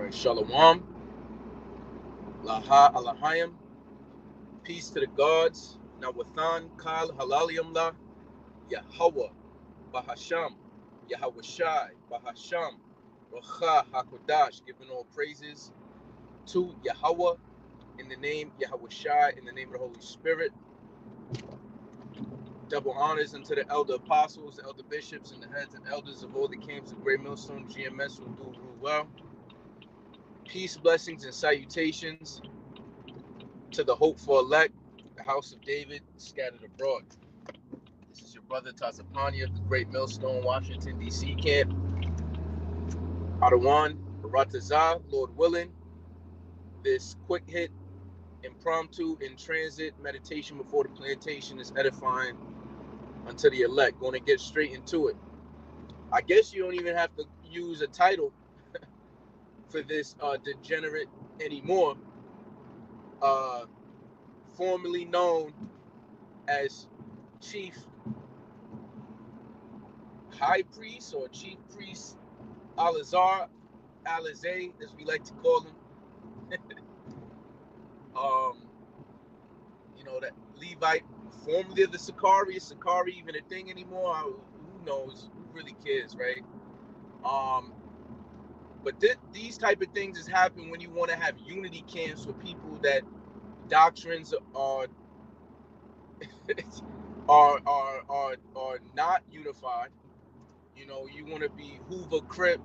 right, Shalom, Laha Alahayim, peace to the gods, Nawathan Kal Halalium La, Yahweh, Bahasham, Yahweh Shai, Bahasham, Racha HaKodash, giving all praises to Yahweh in the name Yahweh Shai, in the name of the Holy Spirit. Double honors unto the elder apostles, the elder bishops, and the heads and elders of all the camps of Great Millstone, GMS, who do rule well. Peace, blessings, and salutations to the hopeful elect, the house of David, scattered abroad. This is your brother Tazapani of the Great Millstone, Washington, D.C. camp. Adawan, Ahlazar, Lord willing. This quick hit, impromptu, in transit meditation before the plantation is edifying unto the elect. Going to get straight into it. I guess you don't even have to use a title for this degenerate anymore. Formerly known as Chief High Priest or Chief Priest Ahlazar, Ahlazar, as we like to call him. That Levite, formerly of the Sakari. Is Sakari even a thing anymore? Who knows? Who really cares, right? But these type of things is happen when you want to have unity camps with people that doctrines are are not unified. You want to be Hoover Crip.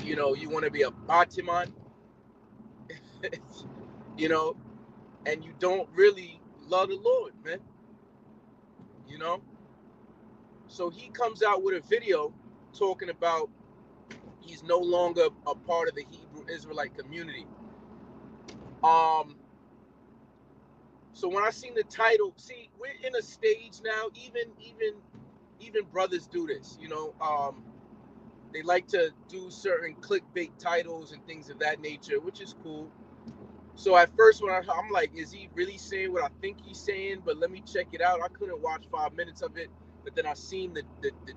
You want to be a Batiman. And you don't really love the Lord, man. So he comes out with a video talking about he's no longer a part of the Hebrew Israelite community. So when I seen the title, see, we're in a stage now, even brothers do this, they like to do certain clickbait titles and things of that nature, which is cool. So at first when I'm like, is he really saying what I think he's saying? But let me check it out. I couldn't watch 5 minutes of it, but then I seen the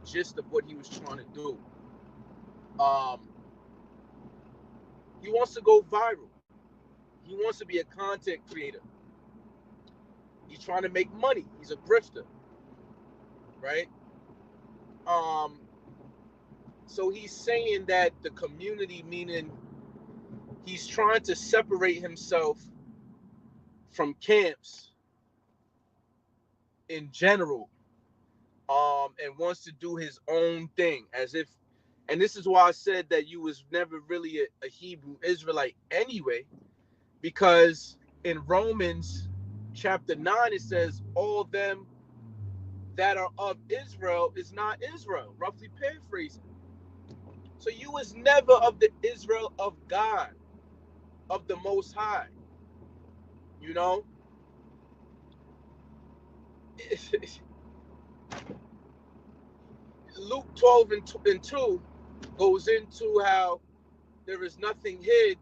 gist of what he was trying to do. He wants to go viral. He wants to be a content creator. He's trying to make money. He's a grifter, right? So he's saying that the community, meaning he's trying to separate himself from camps in general, and wants to do his own thing, as if, and this is why I said that you was never really a Hebrew Israelite anyway, because in Romans chapter 9 it says all them that are of Israel is not Israel, roughly paraphrasing. So you was never of the Israel of God, of the Most High. Luke 12 and 2 goes into how there is nothing hid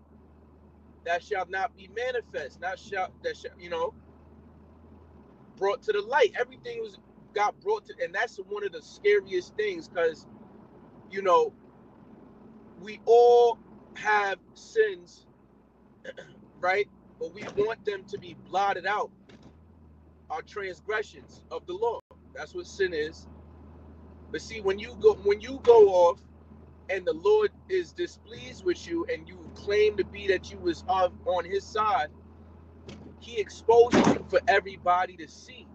that shall not be manifest, that shall brought to the light. Everything got brought to, and that's one of the scariest things, because we all have sins, right? But we want them to be blotted out, our transgressions of the law. That's what sin is. But see, when you go off and the Lord is displeased with you and you claim to be that you was on his side, he exposes you for everybody to see.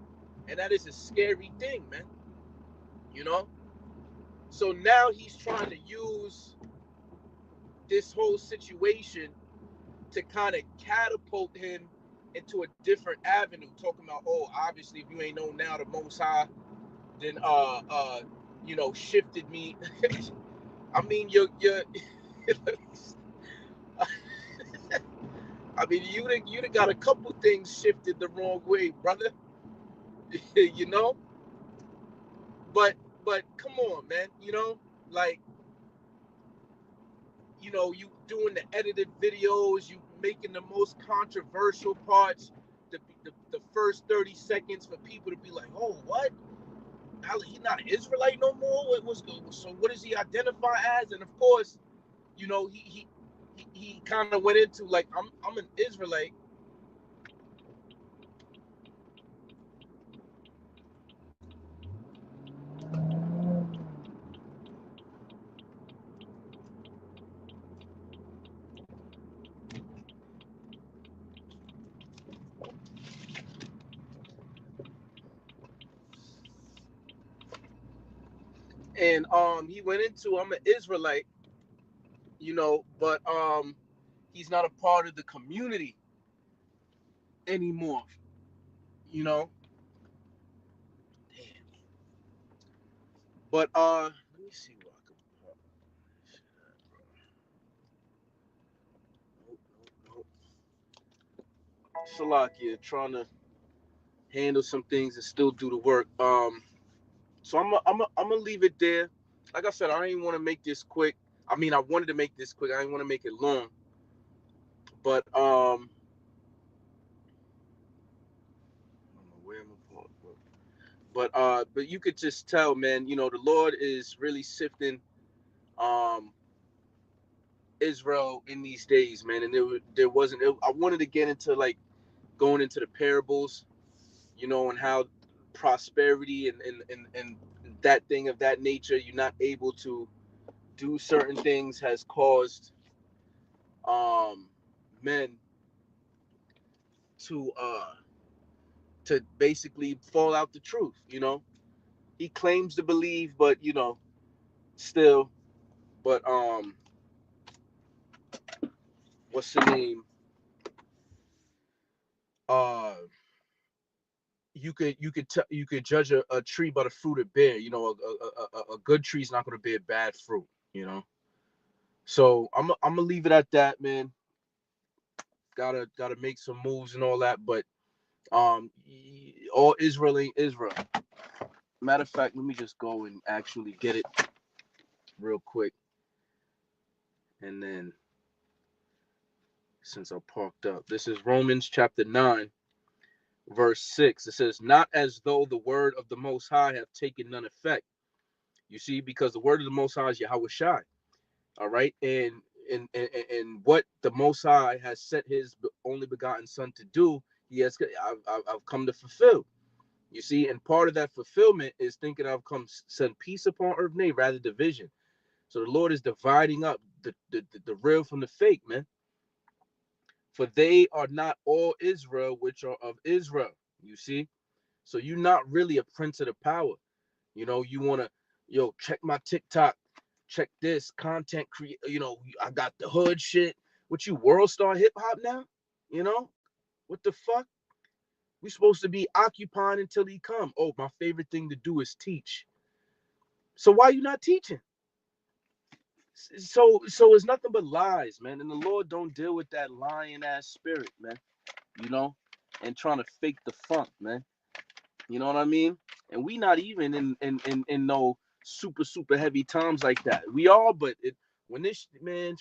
And that is a scary thing, man. So now he's trying to use this whole situation to kind of catapult him into a different avenue, talking about, oh, obviously if you ain't know now the Most High, then shifted me. I mean, you're I mean, you'd got a couple things shifted the wrong way, brother. But come on, man. You doing the edited videos, you making the most controversial parts, the first 30 seconds for people to be like, oh, what? He's not an Israelite no more? So what does he identify as? And of course, you know, he kind of went into like, I'm an Israelite. And he went into, I'm an Israelite, you know, but he's not a part of the community anymore, you know. Damn. But let me see what I can put. Nope, nope, nope. Salakia trying to handle some things and still do the work. So I'm gonna leave it there. Like I said, I didn't want to make this quick. I mean, I wanted to make this quick. I didn't want to make it long. But I don't know where I'm going. But you could just tell, man. You know, the Lord is really sifting um Israel in these days, man. And there wasn't. I wanted to get into like going into the parables, you know, and how prosperity and that thing of that nature, you're not able to do certain things, has caused um men to basically fall out the truth, you know. He claims to believe, but you know, still. But what's the name? Uh you could judge a tree by the fruit it bear. You know, a good tree is not going to bear bad fruit, you know. So I'm gonna leave it at that, man. Gotta make some moves and all that, but all Israel ain't Israel. Matter of fact, let me just go and actually get it real quick, and then since I parked up, this is Romans chapter 9, verse 6. It says, "Not as though the word of the Most High have taken none effect." You see, because the word of the Most High is Yahweh Shai. All right, and what the Most High has set His only begotten Son to do, I've come to fulfill. You see, and part of that fulfillment is thinking I've come send peace upon earth, nay, rather division. So the Lord is dividing up the real from the fake, man. For they are not all Israel, which are of Israel. You see, so you're not really a prince of the power. You know, you want to, check my TikTok, check this content create. You know, I got the hood shit. What, you world star hip hop now? You know, what the fuck? We supposed to be occupying until he come. Oh, my favorite thing to do is teach. So why you not teaching? So it's nothing but lies, man. And the Lord don't deal with that lying ass spirit, man. You know, and trying to fake the funk, man. You know what I mean? And we not even in no super heavy times like that. We are, but when this, man,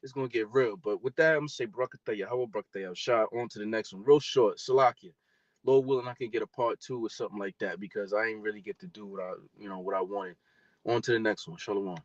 it's gonna get real. But with that, I'm gonna say Brakataya, how Brakataya, shot on to the next one, real short. Salakia, Lord willing, I can get a part 2 or something like that because I ain't really get to do what I wanted. On to the next one. Shalom.